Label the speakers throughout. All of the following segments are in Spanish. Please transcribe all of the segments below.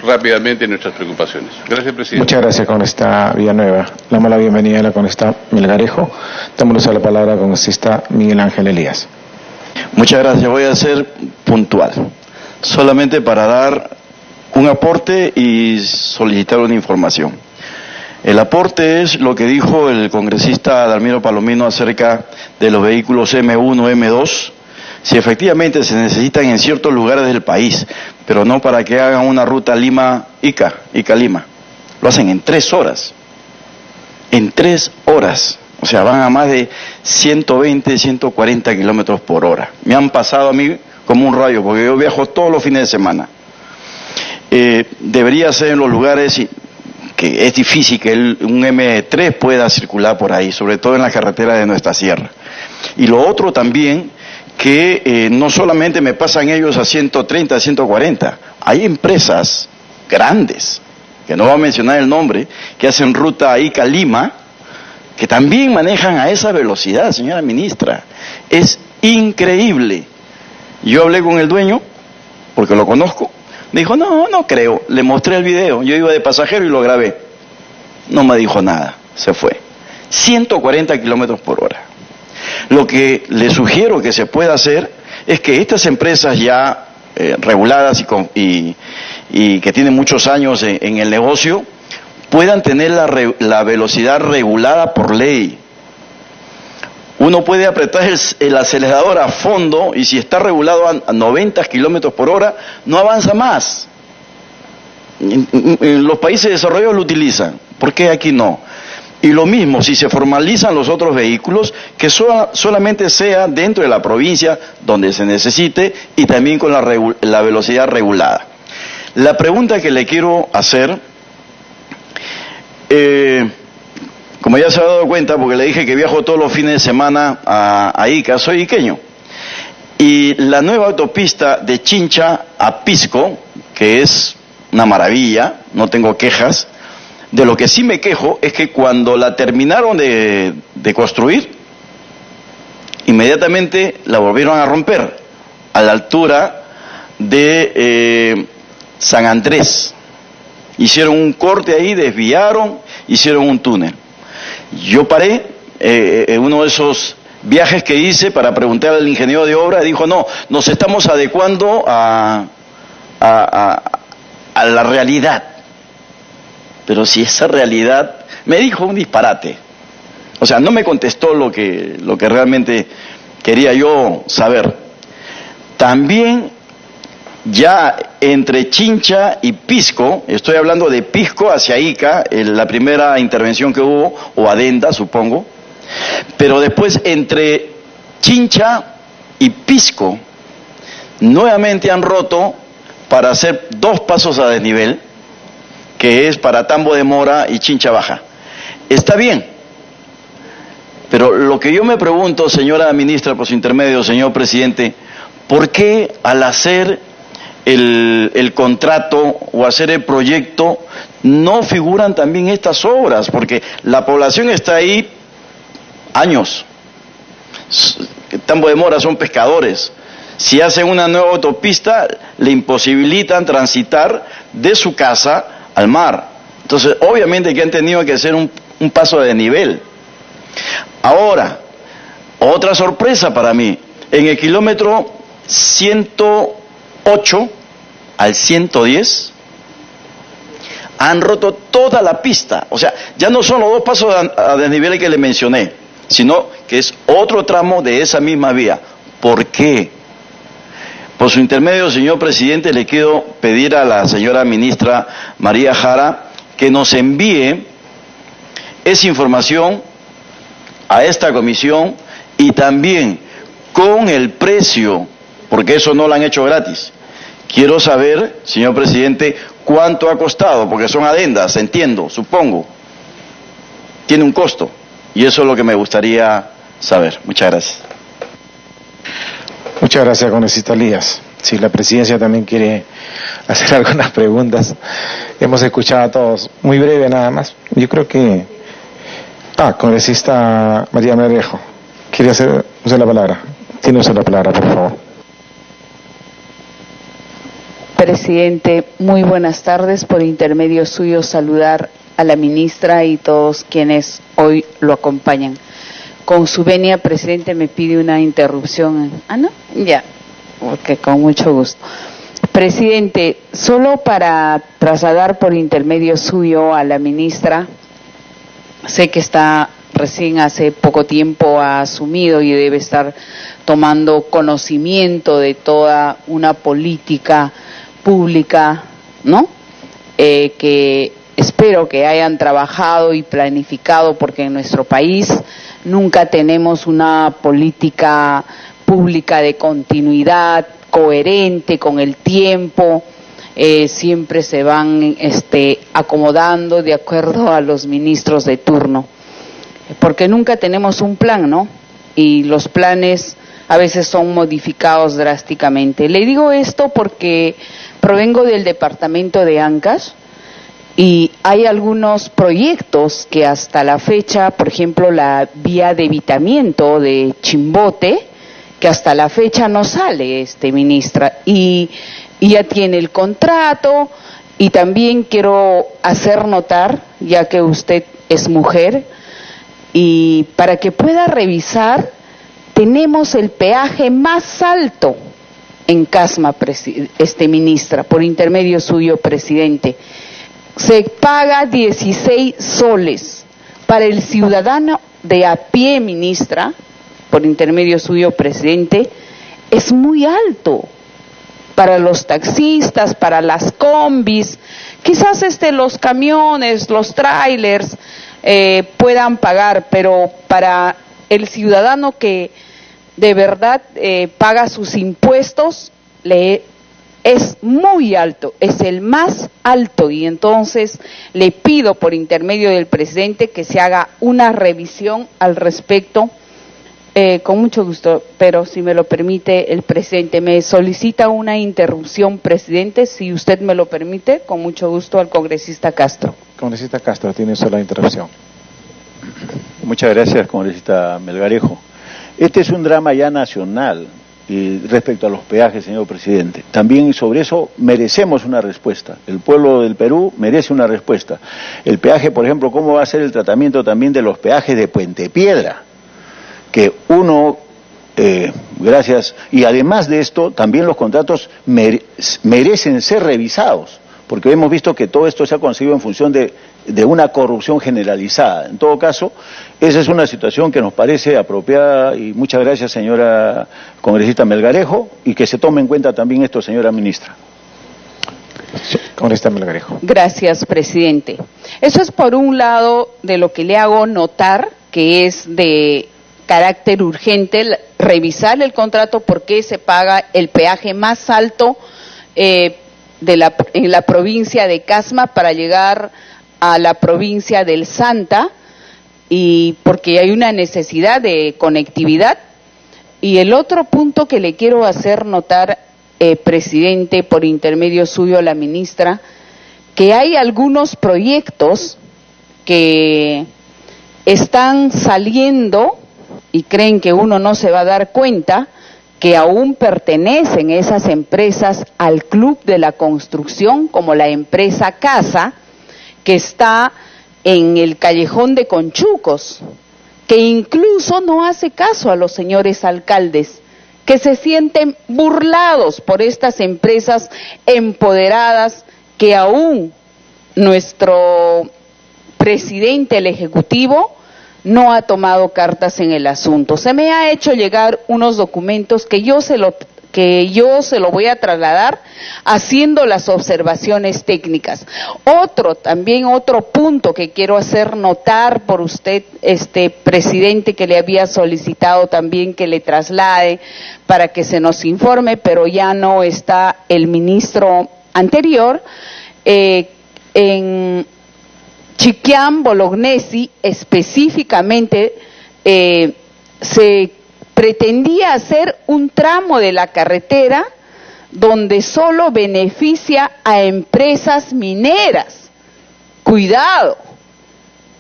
Speaker 1: rápidamente nuestras preocupaciones. Gracias, presidente.
Speaker 2: Muchas gracias, congresista Villanueva. Le damos la bienvenida a la congresista Melgarejo. Damos la palabra al congresista Miguel Ángel Elías.
Speaker 3: Muchas gracias. Voy a ser puntual, solamente para dar un aporte y solicitar una información. El aporte es lo que dijo el congresista Dalmiro Palomino acerca de los vehículos M1, M2, si efectivamente se necesitan en ciertos lugares del país, pero no para que hagan una ruta Lima-Ica, Ica-Lima. Lo hacen en 3 horas. En 3 horas. O sea, van a más de 120, 140 kilómetros por hora. Me han pasado a mí como un rayo, porque yo viajo todos los fines de semana. Debería ser en los lugares que es difícil que un M3 pueda circular por ahí, sobre todo en la carretera de nuestra sierra. Y lo otro también, que no solamente me pasan ellos a 130, 140, hay empresas grandes, que no voy a mencionar el nombre, que hacen ruta Ica-Lima, que también manejan a esa velocidad, señora ministra. Es increíble. Yo hablé con el dueño, porque lo conozco, me dijo, no creo, le mostré el video, yo iba de pasajero y lo grabé. No me dijo nada, se fue. 140 kilómetros por hora. Lo que le sugiero que se pueda hacer es que estas empresas ya reguladas y que tienen muchos años en el negocio, puedan tener la velocidad regulada por ley. Uno puede apretar el acelerador a fondo y si está regulado a 90 kilómetros por hora, no avanza más. En los países desarrollados lo utilizan. ¿Por qué aquí no? Y lo mismo, si se formalizan los otros vehículos, que solamente sea dentro de la provincia donde se necesite y también con la velocidad regulada. La pregunta que le quiero hacer, como ya se ha dado cuenta, porque le dije que viajo todos los fines de semana a Ica, soy iqueño. Y la nueva autopista de Chincha a Pisco, que es una maravilla, no tengo quejas. De lo que sí me quejo es que cuando la terminaron de construir, inmediatamente la volvieron a romper a la altura de San Andrés. Hicieron un corte ahí, desviaron, hicieron un túnel. Yo paré en uno de esos viajes que hice para preguntar al ingeniero de obra, y dijo, no, nos estamos adecuando a la realidad. Pero si esa realidad, me dijo un disparate. O sea, no me contestó lo que realmente quería yo saber. También ya entre Chincha y Pisco, estoy hablando de Pisco hacia Ica, la primera intervención que hubo, o adenda, supongo, pero después entre Chincha y Pisco, nuevamente han roto para hacer 2 pasos a desnivel, que es para Tambo de Mora y Chincha Baja. Está bien, pero lo que yo me pregunto, señora ministra, por su intermedio, señor presidente, ¿por qué al hacer el contrato o hacer el proyecto no figuran también estas obras? Porque la población está ahí años. Tambo de Mora son pescadores. Si hacen una nueva autopista, le imposibilitan transitar de su casa al mar. Entonces, obviamente que han tenido que hacer un paso de nivel. Ahora, otra sorpresa para mí, en el kilómetro 108 al 110, han roto toda la pista. O sea, ya no son los 2 pasos a desnivel que le mencioné, sino que es otro tramo de esa misma vía. ¿Por qué? Por su intermedio, señor presidente, le quiero pedir a la señora ministra María Jara que nos envíe esa información a esta comisión y también con el precio, porque eso no lo han hecho gratis. Quiero saber, señor presidente, cuánto ha costado, porque son adendas, entiendo, supongo. Tiene un costo y eso es lo que me gustaría saber. Muchas gracias.
Speaker 2: Muchas gracias, congresista Elías. Si la presidencia también quiere hacer algunas preguntas, hemos escuchado a todos. Muy breve nada más. Yo creo que... congresista María Melgarejo, quiere usar la palabra. Tiene usted la palabra, por favor.
Speaker 4: Presidente, muy buenas tardes. Por intermedio suyo saludar a la ministra y todos quienes hoy lo acompañan. Con su venia, presidente, me pide una interrupción. ¿Ah, no? Ya, porque con mucho gusto. Presidente, solo para trasladar por intermedio suyo a la ministra, sé que está recién hace poco tiempo ha asumido y debe estar tomando conocimiento de toda una política pública, ¿no? Que espero que hayan trabajado y planificado, porque en nuestro país nunca tenemos una política pública de continuidad, coherente con el tiempo, siempre se van acomodando de acuerdo a los ministros de turno, porque nunca tenemos un plan, ¿no? Y los planes a veces son modificados drásticamente. Le digo esto porque provengo del departamento de Ancash y hay algunos proyectos que hasta la fecha, por ejemplo, la vía de evitamiento de Chimbote, que hasta la fecha no sale, ministra, y ya tiene el contrato. Y también quiero hacer notar, ya que usted es mujer, y para que pueda revisar, tenemos el peaje más alto en Casma, ministra, por intermedio suyo, presidente. Se paga 16 soles. Para el ciudadano de a pie, ministra, por intermedio suyo, presidente, es muy alto. Para los taxistas, para las combis, quizás los camiones, los trailers puedan pagar, pero para el ciudadano que de verdad paga sus impuestos, es muy alto, es el más alto, y entonces le pido por intermedio del presidente que se haga una revisión al respecto, con mucho gusto, pero si me lo permite el presidente, me solicita una interrupción, presidente, si usted me lo permite, con mucho gusto al congresista Castro.
Speaker 2: Congresista Castro, tiene usted la interrupción.
Speaker 5: Muchas gracias, congresista Melgarejo. Este es un drama ya nacional respecto a los peajes, señor presidente. También sobre eso merecemos una respuesta. El pueblo del Perú merece una respuesta. El peaje, por ejemplo, ¿cómo va a ser el tratamiento también de los peajes de Puente Piedra? Que uno, gracias, y además de esto, también los contratos merecen ser revisados, porque hemos visto que todo esto se ha conseguido en función de una corrupción generalizada. En todo caso, esa es una situación que nos parece apropiada, y muchas gracias, señora congresista Melgarejo, y que se tome en cuenta también esto, señora ministra.
Speaker 2: Congresista Melgarejo.
Speaker 4: Gracias, presidente. Eso es por un lado de lo que le hago notar, que es de carácter urgente, revisar el contrato porque se paga el peaje más alto en la provincia de Casma para llegar a la provincia del Santa, y porque hay una necesidad de conectividad. Y el otro punto que le quiero hacer notar, presidente, por intermedio suyo a la ministra, que hay algunos proyectos que están saliendo y creen que uno no se va a dar cuenta que aún pertenecen esas empresas al club de la construcción, como la empresa Casa, que está en el callejón de Conchucos, que incluso no hace caso a los señores alcaldes, que se sienten burlados por estas empresas empoderadas, que aún nuestro presidente, el Ejecutivo, no ha tomado cartas en el asunto. Se me ha hecho llegar unos documentos que yo se lo voy a trasladar haciendo las observaciones técnicas. Otro punto que quiero hacer notar por usted, presidente, que le había solicitado también que le traslade para que se nos informe, pero ya no está el ministro anterior, en Chiquián, Bolognesi, específicamente, se pretendía hacer un tramo de la carretera donde solo beneficia a empresas mineras. Cuidado.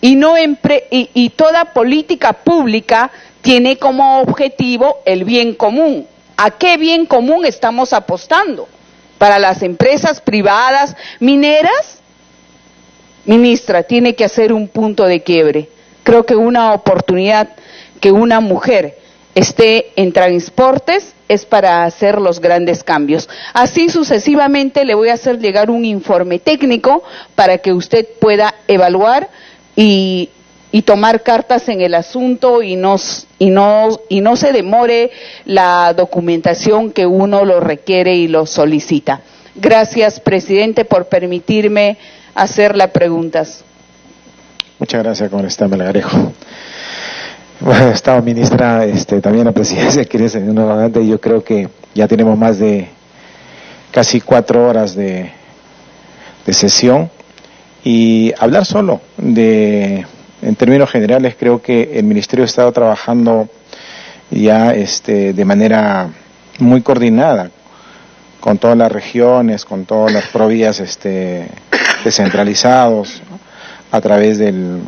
Speaker 4: Y toda política pública tiene como objetivo el bien común. ¿A qué bien común estamos apostando? para las empresas privadas mineras, ministra, tiene que hacer un punto de quiebre. Creo que una oportunidad que una mujer esté en transportes es para hacer los grandes cambios. Así sucesivamente le voy a hacer llegar un informe técnico para que usted pueda evaluar y tomar cartas en el asunto y no se demore la documentación que uno lo requiere y lo solicita. Gracias, presidente, por permitirme hacer las preguntas.
Speaker 2: Muchas gracias, congresista Melgarejo. Bueno, estaba ministra, también la presidencia quiere seguir nuevamente, y yo creo que ya tenemos más de casi 4 horas de sesión, y hablar solo en términos generales, creo que el Ministerio ha estado trabajando ya de manera muy coordinada con todas las regiones, con todas las provías descentralizados, a través del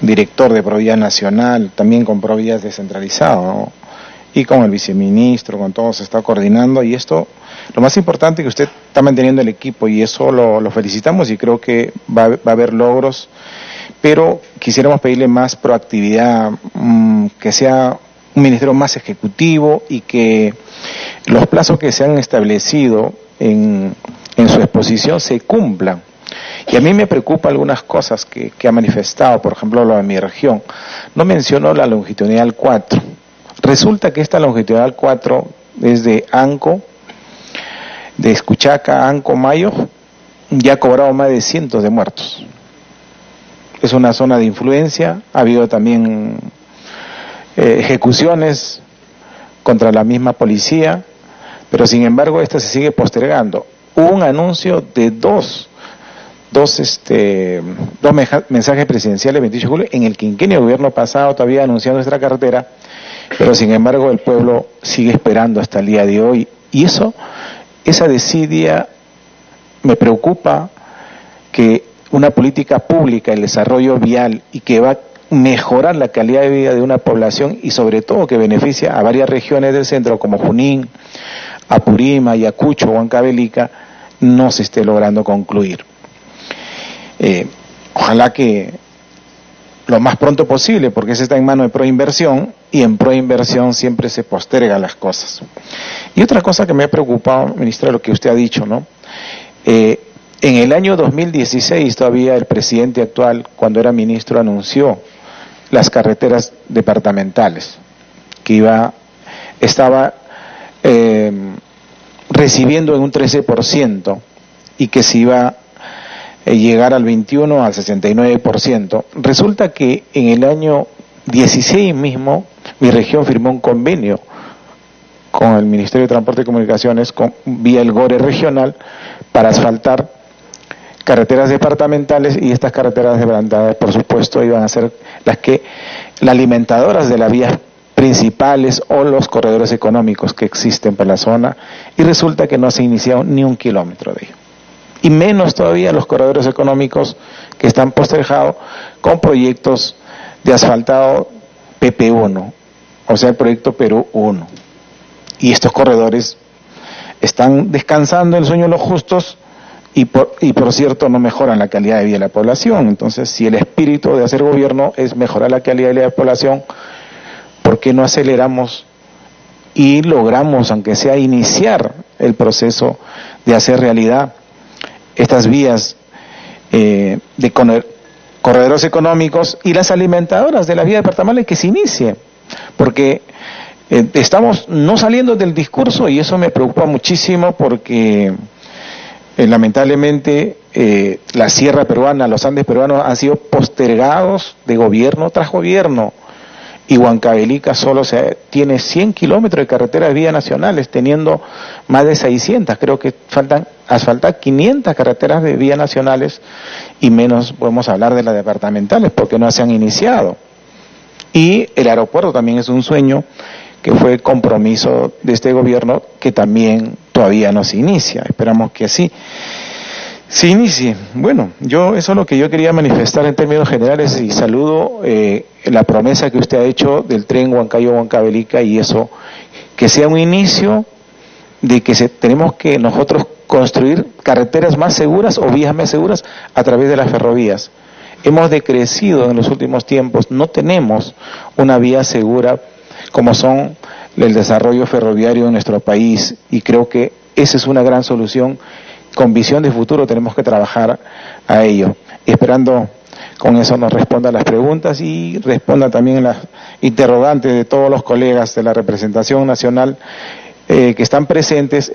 Speaker 2: director de Provías Nacional, también con Provías descentralizado, ¿no? Y con el viceministro, con todos se está coordinando, y esto, lo más importante es que usted está manteniendo el equipo, y eso lo felicitamos, y creo que va a haber logros, pero quisiéramos pedirle más proactividad, que sea un ministerio más ejecutivo, y que los plazos que se han establecido en su exposición se cumplan. Y a mí me preocupa algunas cosas que ha manifestado, por ejemplo, lo de mi región. No mencionó la longitudinal 4. Resulta que esta longitudinal 4 es de Anco, de Escuchaca, Anco, Mayo, ya ha cobrado más de cientos de muertos. Es una zona de influencia, ha habido también ejecuciones contra la misma policía, pero sin embargo esta se sigue postergando. Hubo un anuncio de dos mensajes presidenciales el 28 de julio, en el quinquenio del gobierno pasado todavía anunciando nuestra carretera, pero sin embargo el pueblo sigue esperando hasta el día de hoy, y esa desidia me preocupa, que una política pública, el desarrollo vial, y que va a mejorar la calidad de vida de una población, y sobre todo que beneficia a varias regiones del centro como Junín, Apurímac, Ayacucho, Huancavelica, no se esté logrando concluir. Ojalá que lo más pronto posible, porque eso está en manos de Proinversión, y en Proinversión siempre se postergan las cosas. Y otra cosa que me ha preocupado, ministra, lo que usted ha dicho, ¿no? En el año 2016 todavía el presidente actual, cuando era ministro, anunció las carreteras departamentales, que estaba recibiendo en un 13%, y que se iba llegar al 21 al 69%. Resulta que en el año 16 mismo mi región firmó un convenio con el Ministerio de Transporte y Comunicaciones, vía el GORE regional, para asfaltar carreteras departamentales, y estas carreteras departamentales, por supuesto, iban a ser las alimentadoras de las vías principales o los corredores económicos que existen por la zona, y resulta que no se ha iniciado ni 1 kilómetro de ello. Y menos todavía los corredores económicos que están postergados con proyectos de asfaltado PP1, o sea, el proyecto Perú 1. Y estos corredores están descansando el sueño de los justos, y por cierto no mejoran la calidad de vida de la población. Entonces, si el espíritu de hacer gobierno es mejorar la calidad de vida de la población, ¿por qué no aceleramos y logramos, aunque sea iniciar el proceso de hacer realidad estas vías de corredores económicos y las alimentadoras de las vías departamentales, que se inicie? Porque estamos no saliendo del discurso, y eso me preocupa muchísimo, porque lamentablemente la sierra peruana, los Andes peruanos han sido postergados de gobierno tras gobierno, y Huancavelica solo tiene 100 kilómetros de carreteras de vías nacionales, teniendo más de 600. Creo que faltan asfaltar 500 carreteras de vías nacionales, y menos podemos hablar de las departamentales, porque no se han iniciado. Y el aeropuerto también es un sueño que fue compromiso de este gobierno, que también todavía no se inicia. Esperamos que así se inicie. Bueno, eso es lo que yo quería manifestar en términos generales, y saludo la promesa que usted ha hecho del tren Huancayo-Huancavelica, y eso que sea un inicio de que tenemos que nosotros construir carreteras más seguras o vías más seguras a través de las ferrovías. Hemos decrecido en los últimos tiempos, no tenemos una vía segura como son el desarrollo ferroviario en nuestro país, y creo que esa es una gran solución. Con visión de futuro tenemos que trabajar a ello. Y esperando con eso nos responda las preguntas y responda también las interrogantes de todos los colegas de la representación nacional que están presentes.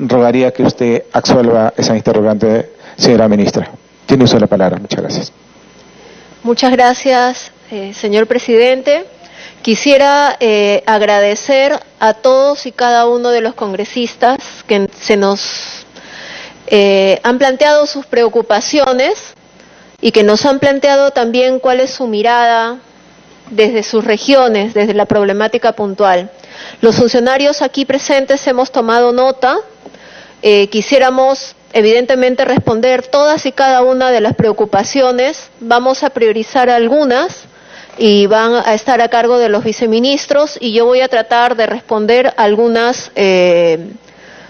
Speaker 2: Rogaría que usted absuelva esa interrogante, señora ministra. Tiene usted la palabra. Muchas gracias.
Speaker 6: Muchas gracias, señor presidente. Quisiera agradecer a todos y cada uno de los congresistas que se nos han planteado sus preocupaciones y que nos han planteado también cuál es su mirada desde sus regiones, desde la problemática puntual. Los funcionarios aquí presentes hemos tomado nota. Quisiéramos evidentemente responder todas y cada una de las preocupaciones. Vamos a priorizar algunas y van a estar a cargo de los viceministros, y yo voy a tratar de responder algunas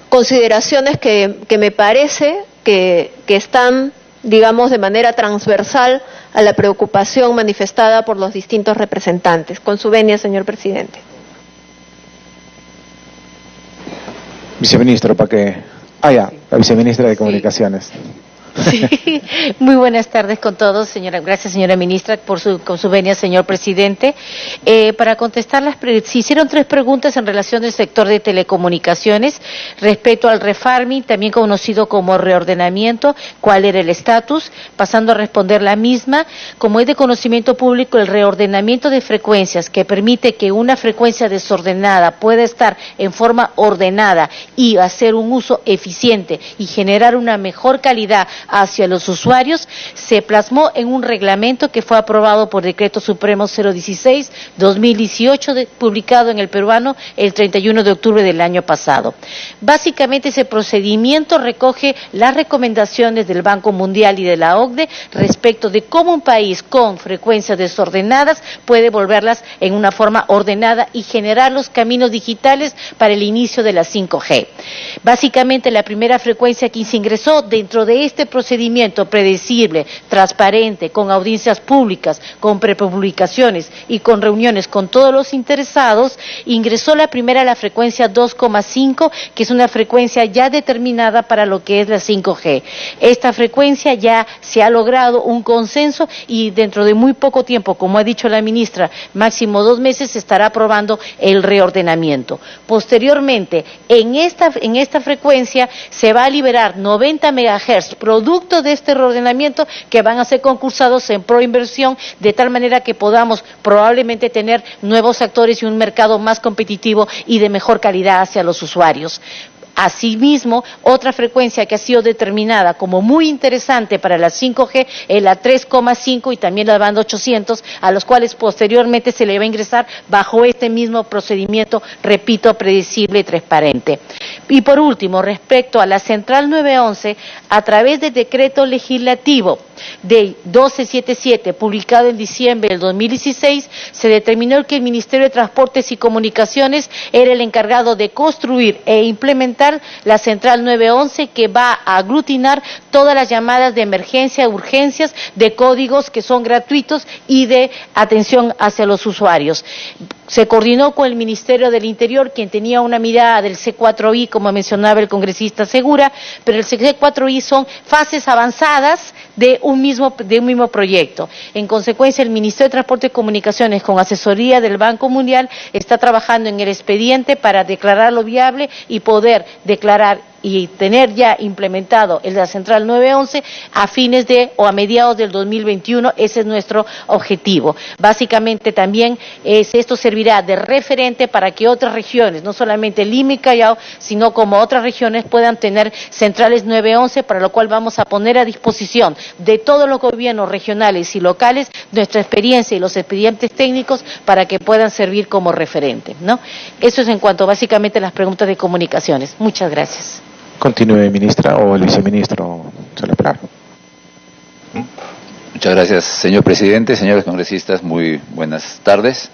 Speaker 6: consideraciones que me parece que están, digamos, de manera transversal a la preocupación manifestada por los distintos representantes. Con su venia, señor presidente.
Speaker 2: Viceministro, para que... la viceministra de Comunicaciones.
Speaker 7: Sí. Muy buenas tardes con todos, señora. Gracias, señora ministra, con su venia, señor presidente. Para contestar se hicieron 3 preguntas en relación al sector de telecomunicaciones respecto al refarming, también conocido como reordenamiento, cuál era el estatus, pasando a responder la misma. Como es de conocimiento público, el reordenamiento de frecuencias, que permite que una frecuencia desordenada pueda estar en forma ordenada y hacer un uso eficiente y generar una mejor calidad hacia los usuarios, se plasmó en un reglamento que fue aprobado por Decreto Supremo 016-2018, publicado en El Peruano el 31 de octubre del año pasado. Básicamente ese procedimiento recoge las recomendaciones del Banco Mundial y de la OCDE respecto de cómo un país con frecuencias desordenadas puede volverlas en una forma ordenada y generar los caminos digitales para el inicio de la 5G. Básicamente la primera frecuencia que se ingresó dentro de este procedimiento predecible, transparente, con audiencias públicas, con prepublicaciones y con reuniones con todos los interesados, ingresó la primera, la frecuencia 2,5, que es una frecuencia ya determinada para lo que es la 5G. Esta frecuencia ya se ha logrado un consenso y dentro de muy poco tiempo, como ha dicho la ministra, máximo 2 meses, se estará aprobando el reordenamiento. Posteriormente, en esta frecuencia se va a liberar 90 MHz, producto de este reordenamiento, que van a ser concursados en proinversión, de tal manera que podamos probablemente tener nuevos actores y un mercado más competitivo y de mejor calidad hacia los usuarios. Asimismo, otra frecuencia que ha sido determinada como muy interesante para la 5G es la 3,5 y también la banda 800, a los cuales posteriormente se le va a ingresar bajo este mismo procedimiento, repito, predecible y transparente. Y por último, respecto a la Central 911, a través del decreto legislativo de 1277, publicado en diciembre del 2016, se determinó que el Ministerio de Transportes y Comunicaciones era el encargado de construir e implementar la Central 911, que va a aglutinar todas las llamadas de emergencia, urgencias, de códigos que son gratuitos y de atención hacia los usuarios. Se coordinó con el Ministerio del Interior, quien tenía una mirada del C4I, como mencionaba el congresista Segura, pero el C4I son fases avanzadas de un mismo proyecto. En consecuencia, el Ministerio de Transporte y Comunicaciones, con asesoría del Banco Mundial, está trabajando en el expediente para declararlo viable y poder declarar y tener ya implementado la Central 911 a fines o a mediados del 2021, ese es nuestro objetivo. Básicamente también esto servirá de referente para que otras regiones, no solamente Lima y Callao, sino como otras regiones puedan tener centrales 911, para lo cual vamos a poner a disposición de todos los gobiernos regionales y locales nuestra experiencia y los expedientes técnicos para que puedan servir como referente, ¿no? Eso es en cuanto básicamente a las preguntas de comunicaciones. Muchas gracias.
Speaker 2: Continúe, ministra, o el viceministro. Se le palabra.
Speaker 8: Muchas gracias, señor presidente. Señores congresistas, muy buenas tardes.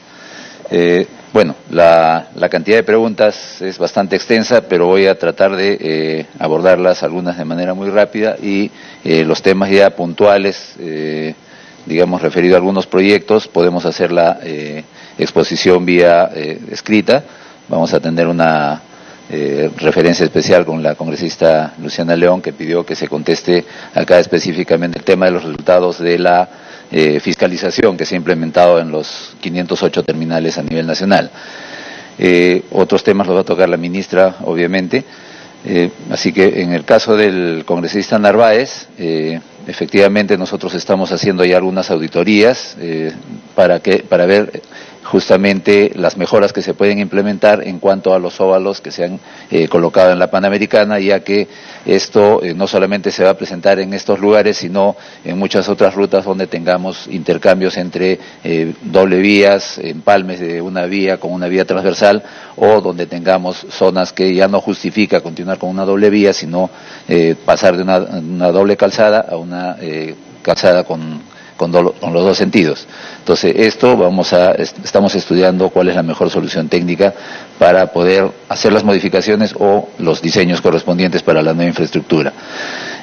Speaker 8: Bueno, la cantidad de preguntas es bastante extensa, pero voy a tratar de abordarlas algunas de manera muy rápida y los temas ya puntuales, digamos, referido a algunos proyectos, podemos hacer la exposición vía escrita. Vamos a tener una referencia especial con la congresista Luciana León, que pidió que se conteste acá específicamente el tema de los resultados de la fiscalización que se ha implementado en los 508 terminales a nivel nacional. Otros temas los va a tocar la ministra, obviamente. Así que en el caso del congresista Narváez, efectivamente nosotros estamos haciendo ya algunas auditorías para ver justamente las mejoras que se pueden implementar en cuanto a los óvalos que se han colocado en la Panamericana, ya que esto no solamente se va a presentar en estos lugares, sino en muchas otras rutas donde tengamos intercambios entre doble vías, empalmes de una vía con una vía transversal, o donde tengamos zonas que ya no justifica continuar con una doble vía, sino pasar de una doble calzada a una calzada con los dos sentidos. Entonces, estamos estudiando cuál es la mejor solución técnica para poder hacer las modificaciones o los diseños correspondientes para la nueva infraestructura.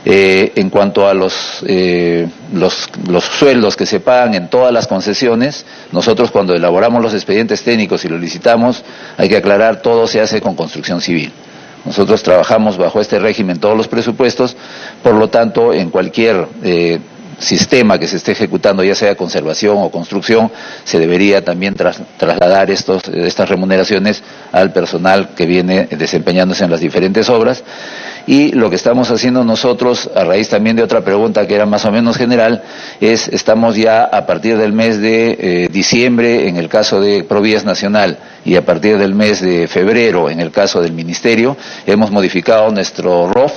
Speaker 8: En cuanto a los sueldos que se pagan en todas las concesiones, nosotros cuando elaboramos los expedientes técnicos y los licitamos, hay que aclarar, todo se hace con construcción civil. Nosotros trabajamos bajo este régimen todos los presupuestos, por lo tanto, en cualquier sistema que se esté ejecutando, ya sea conservación o construcción, se debería también trasladar estas remuneraciones al personal que viene desempeñándose en las diferentes obras. Y lo que estamos haciendo nosotros, a raíz también de otra pregunta que era más o menos general, estamos ya a partir del mes de diciembre en el caso de Provías Nacional y a partir del mes de febrero en el caso del Ministerio, hemos modificado nuestro ROF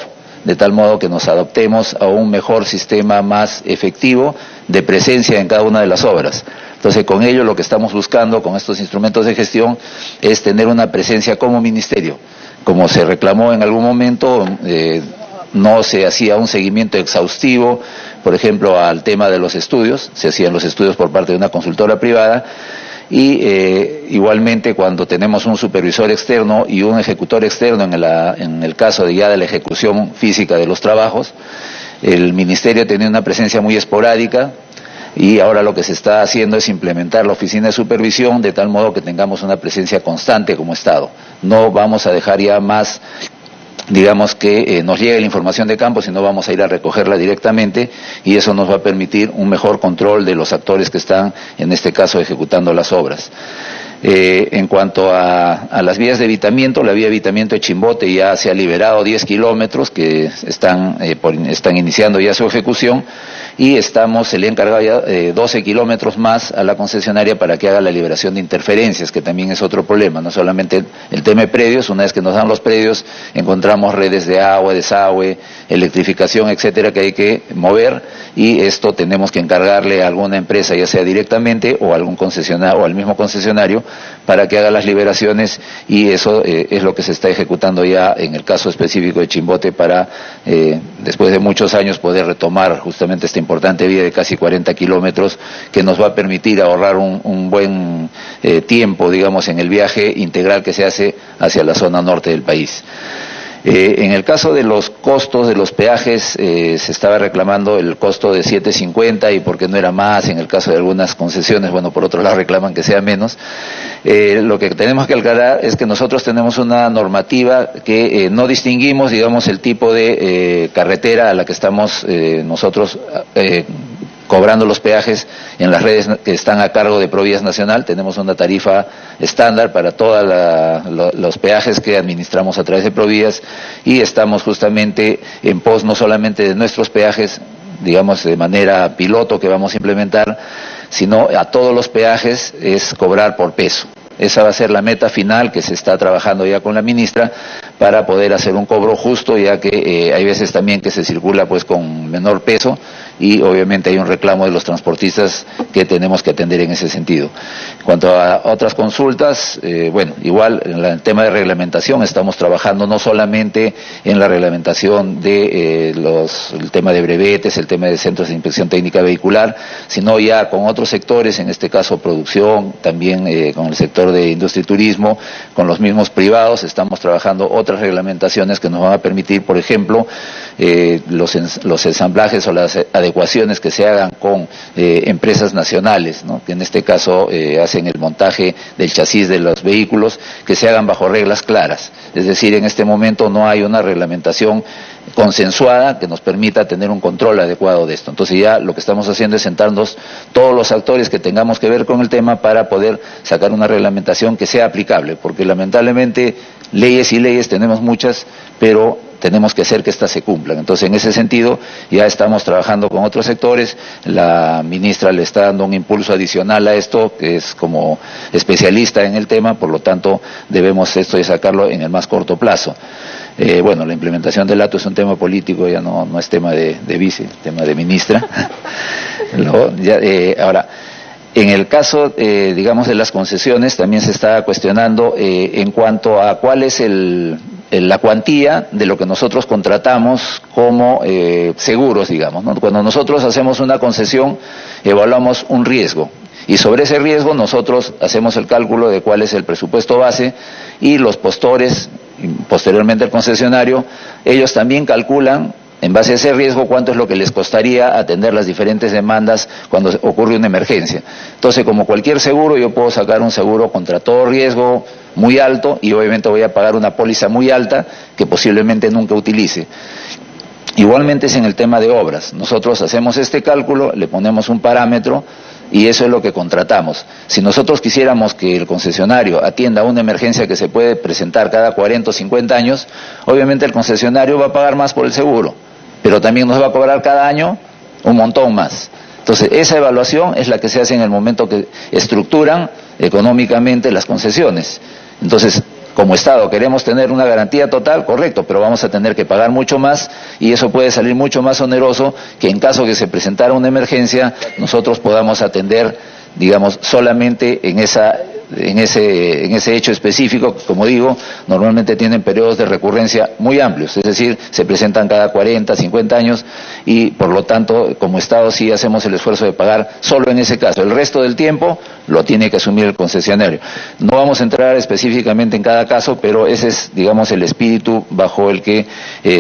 Speaker 8: de tal modo que nos adoptemos a un mejor sistema más efectivo de presencia en cada una de las obras. Entonces, con ello lo que estamos buscando con estos instrumentos de gestión es tener una presencia como ministerio. Como se reclamó en algún momento, no se hacía un seguimiento exhaustivo, por ejemplo, al tema de los estudios, se hacían los estudios por parte de una consultora privada, y igualmente cuando tenemos un supervisor externo y un ejecutor externo en el caso de la ejecución física de los trabajos, el ministerio tenía una presencia muy esporádica y ahora lo que se está haciendo es implementar la oficina de supervisión de tal modo que tengamos una presencia constante como Estado. No vamos a dejar ya más, digamos, que nos llegue la información de campo, sino vamos a ir a recogerla directamente y eso nos va a permitir un mejor control de los actores que están, en este caso, ejecutando las obras. En cuanto a las vías de evitamiento, la vía de evitamiento de Chimbote ya se ha liberado 10 kilómetros que están iniciando ya su ejecución y se le ha encargado ya 12 kilómetros más a la concesionaria para que haga la liberación de interferencias, que también es otro problema, no solamente el tema de predios. Una vez que nos dan los predios, encontramos redes de agua, desagüe, electrificación, etcétera, que hay que mover, y esto tenemos que encargarle a alguna empresa, ya sea directamente o a algún concesionario o al mismo concesionario, para que haga las liberaciones, y eso es lo que se está ejecutando ya en el caso específico de Chimbote para, después de muchos años, poder retomar justamente esta importante vía de casi 40 kilómetros que nos va a permitir ahorrar un buen tiempo, digamos, en el viaje integral que se hace hacia la zona norte del país. En el caso de los costos de los peajes, se estaba reclamando el costo de 7.50 y por qué no era más. En el caso de algunas concesiones, bueno, por otro lado reclaman que sea menos. Lo que tenemos que aclarar es que nosotros tenemos una normativa que no distinguimos, digamos, el tipo de carretera a la que estamos nosotros cobrando los peajes en las redes que están a cargo de Provías Nacional. Tenemos una tarifa estándar para todos los peajes que administramos a través de Provías, y estamos justamente en pos no solamente de nuestros peajes, digamos, de manera piloto que vamos a implementar, sino a todos los peajes es cobrar por peso. Esa va a ser la meta final que se está trabajando ya con la ministra para poder hacer un cobro justo, ya que hay veces también que se circula pues con menor peso y obviamente hay un reclamo de los transportistas que tenemos que atender en ese sentido. En cuanto a otras consultas, bueno, igual en el tema de reglamentación estamos trabajando no solamente en la reglamentación de el tema de brevetes, el tema de centros de inspección técnica vehicular, sino ya con otros sectores, en este caso producción, también con el sector de industria y turismo, con los mismos privados, estamos trabajando otras reglamentaciones que nos van a permitir, por ejemplo, los ensamblajes o las adecuaciones que se hagan con empresas nacionales, ¿no?, que en este caso hacen el montaje del chasis de los vehículos, que se hagan bajo reglas claras. Es decir, en este momento no hay una reglamentación consensuada que nos permita tener un control adecuado de esto. Entonces ya lo que estamos haciendo es sentarnos todos los actores que tengamos que ver con el tema para poder sacar una reglamentación que sea aplicable, porque lamentablemente leyes y leyes tenemos muchas, pero tenemos que hacer que éstas se cumplan. Entonces, en ese sentido, ya estamos trabajando con otros sectores. La ministra le está dando un impulso adicional a esto, que es como especialista en el tema, por lo tanto, debemos esto de sacarlo en el más corto plazo. Bueno, la implementación del acto es un tema político, ya no es tema de vice, tema de ministra. Ahora, en el caso, digamos, de las concesiones, también se está cuestionando en cuanto a cuál es la cuantía de lo que nosotros contratamos como seguros, digamos, ¿no? Cuando nosotros hacemos una concesión, evaluamos un riesgo, y sobre ese riesgo nosotros hacemos el cálculo de cuál es el presupuesto base, y los postores, y posteriormente el concesionario, ellos también calculan en base a ese riesgo cuánto es lo que les costaría atender las diferentes demandas cuando ocurre una emergencia. Entonces, como cualquier seguro, yo puedo sacar un seguro contra todo riesgo muy alto, y obviamente voy a pagar una póliza muy alta que posiblemente nunca utilice. Igualmente es en el tema de obras. Nosotros hacemos este cálculo, le ponemos un parámetro, y eso es lo que contratamos. Si nosotros quisiéramos que el concesionario atienda una emergencia que se puede presentar cada 40 o 50 años, obviamente el concesionario va a pagar más por el seguro, pero también nos va a cobrar cada año un montón más. Entonces, esa evaluación es la que se hace en el momento que estructuran económicamente las concesiones. Entonces, como Estado queremos tener una garantía total, correcto, pero vamos a tener que pagar mucho más, y eso puede salir mucho más oneroso que en caso que se presentara una emergencia, nosotros podamos atender, digamos, solamente en ese hecho específico. Como digo, normalmente tienen periodos de recurrencia muy amplios, es decir, se presentan cada 40, 50 años, y por lo tanto, como Estado sí hacemos el esfuerzo de pagar solo en ese caso. El resto del tiempo lo tiene que asumir el concesionario. No vamos a entrar específicamente en cada caso, pero ese es, digamos, el espíritu bajo el que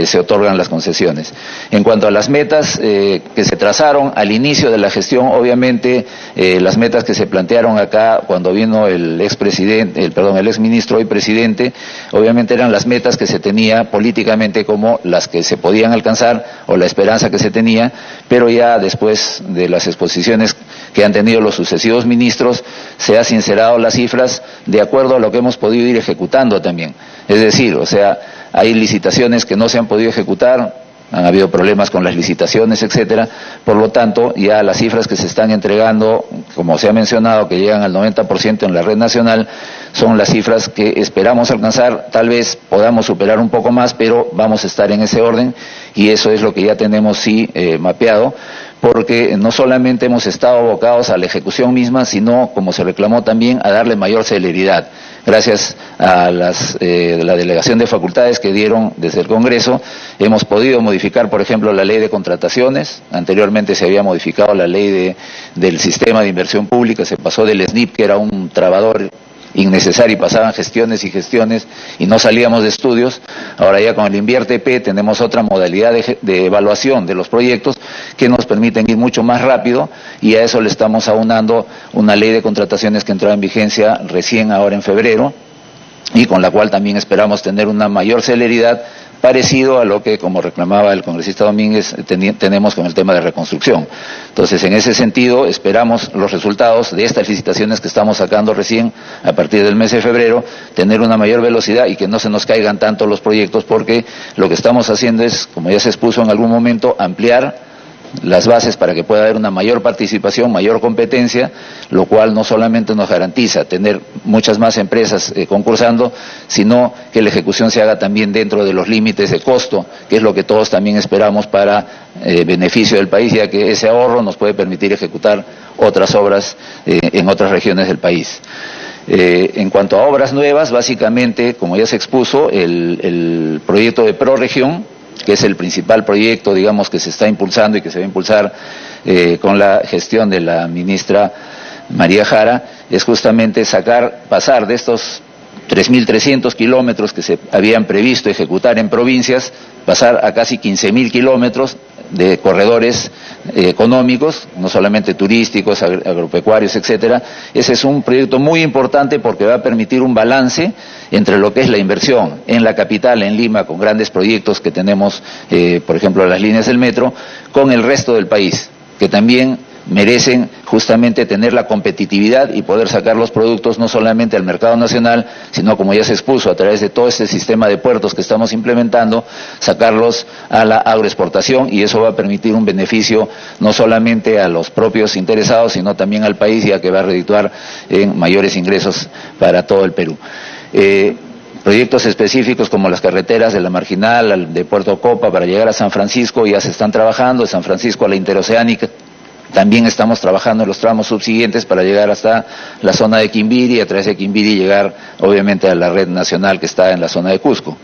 Speaker 8: se otorgan las concesiones. En cuanto a las metas que se trazaron al inicio de la gestión, obviamente las metas que se plantearon acá cuando vino el exministro, hoy presidente, obviamente eran las metas que se tenía políticamente como las que se podían alcanzar o la esperanza que se tenía, pero ya después de las exposiciones que han tenido los sucesivos ministros, se han sincerado las cifras de acuerdo a lo que hemos podido ir ejecutando también. Es decir, o sea, hay licitaciones que no se han podido ejecutar, han habido problemas con las licitaciones, etcétera. Por lo tanto, ya las cifras que se están entregando, como se ha mencionado, que llegan al 90% en la red nacional, son las cifras que esperamos alcanzar. Tal vez podamos superar un poco más, pero vamos a estar en ese orden, y eso es lo que ya tenemos sí mapeado, porque no solamente hemos estado abocados a la ejecución misma, sino, como se reclamó también, a darle mayor celeridad. Gracias a la delegación de facultades que dieron desde el Congreso, hemos podido modificar, por ejemplo, la ley de contrataciones. Anteriormente se había modificado la ley del sistema de inversión pública, se pasó del SNIP, que era un trabador innecesario, y pasaban gestiones y gestiones y no salíamos de estudios. Ahora ya con el InvierteP tenemos otra modalidad de evaluación de los proyectos que nos permiten ir mucho más rápido, y a eso le estamos aunando una ley de contrataciones que entró en vigencia recién ahora en febrero, y con la cual también esperamos tener una mayor celeridad, parecido a lo que, como reclamaba el congresista Domínguez, tenemos con el tema de reconstrucción. Entonces, en ese sentido, esperamos los resultados de estas licitaciones que estamos sacando recién a partir del mes de febrero, tener una mayor velocidad y que no se nos caigan tanto los proyectos, porque lo que estamos haciendo es, como ya se expuso en algún momento, ampliar las bases para que pueda haber una mayor participación, mayor competencia, lo cual no solamente nos garantiza tener muchas más empresas concursando, sino que la ejecución se haga también dentro de los límites de costo, que es lo que todos también esperamos para beneficio del país, ya que ese ahorro nos puede permitir ejecutar otras obras en otras regiones del país. En cuanto a obras nuevas, básicamente, como ya se expuso, el proyecto de ProRegión, que es el principal proyecto, digamos, que se está impulsando y que se va a impulsar con la gestión de la ministra María Jara, es justamente pasar de estos 3.300 kilómetros que se habían previsto ejecutar en provincias, pasar a casi 15.000 kilómetros de corredores económicos, no solamente turísticos, agropecuarios, etcétera. Ese es un proyecto muy importante porque va a permitir un balance entre lo que es la inversión en la capital, en Lima, con grandes proyectos que tenemos, por ejemplo, las líneas del metro, con el resto del país, que también merecen justamente tener la competitividad y poder sacar los productos no solamente al mercado nacional, sino, como ya se expuso, a través de todo este sistema de puertos que estamos implementando, sacarlos a la agroexportación, y eso va a permitir un beneficio no solamente a los propios interesados, sino también al país, ya que va a redituar en mayores ingresos para todo el Perú. Proyectos específicos como las carreteras de la Marginal, de Puerto Copa, para llegar a San Francisco, ya se están trabajando, de San Francisco a la Interoceánica. También estamos trabajando en los tramos subsiguientes para llegar hasta la zona de Quimbiri, y a través de Quimbiri llegar obviamente a la red nacional que está en la zona de Cusco.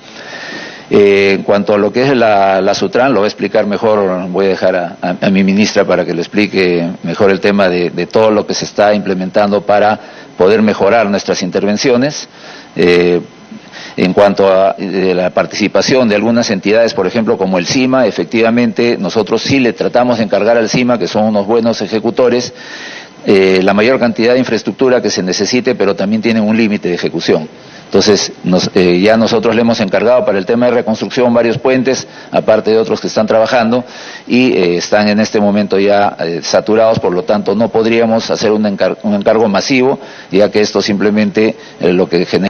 Speaker 8: En cuanto a lo que es la Sutran, lo voy a explicar mejor, voy a dejar a mi ministra para que le explique mejor el tema de todo lo que se está implementando para poder mejorar nuestras intervenciones. En cuanto a la participación de algunas entidades, por ejemplo, como el CIMA, efectivamente nosotros sí le tratamos de encargar al CIMA, que son unos buenos ejecutores, la mayor cantidad de infraestructura que se necesite, pero también tienen un límite de ejecución. Entonces, ya nosotros le hemos encargado para el tema de reconstrucción varios puentes, aparte de otros que están trabajando, y están en este momento ya saturados, por lo tanto no podríamos hacer un encargo masivo, ya que esto simplemente lo que genera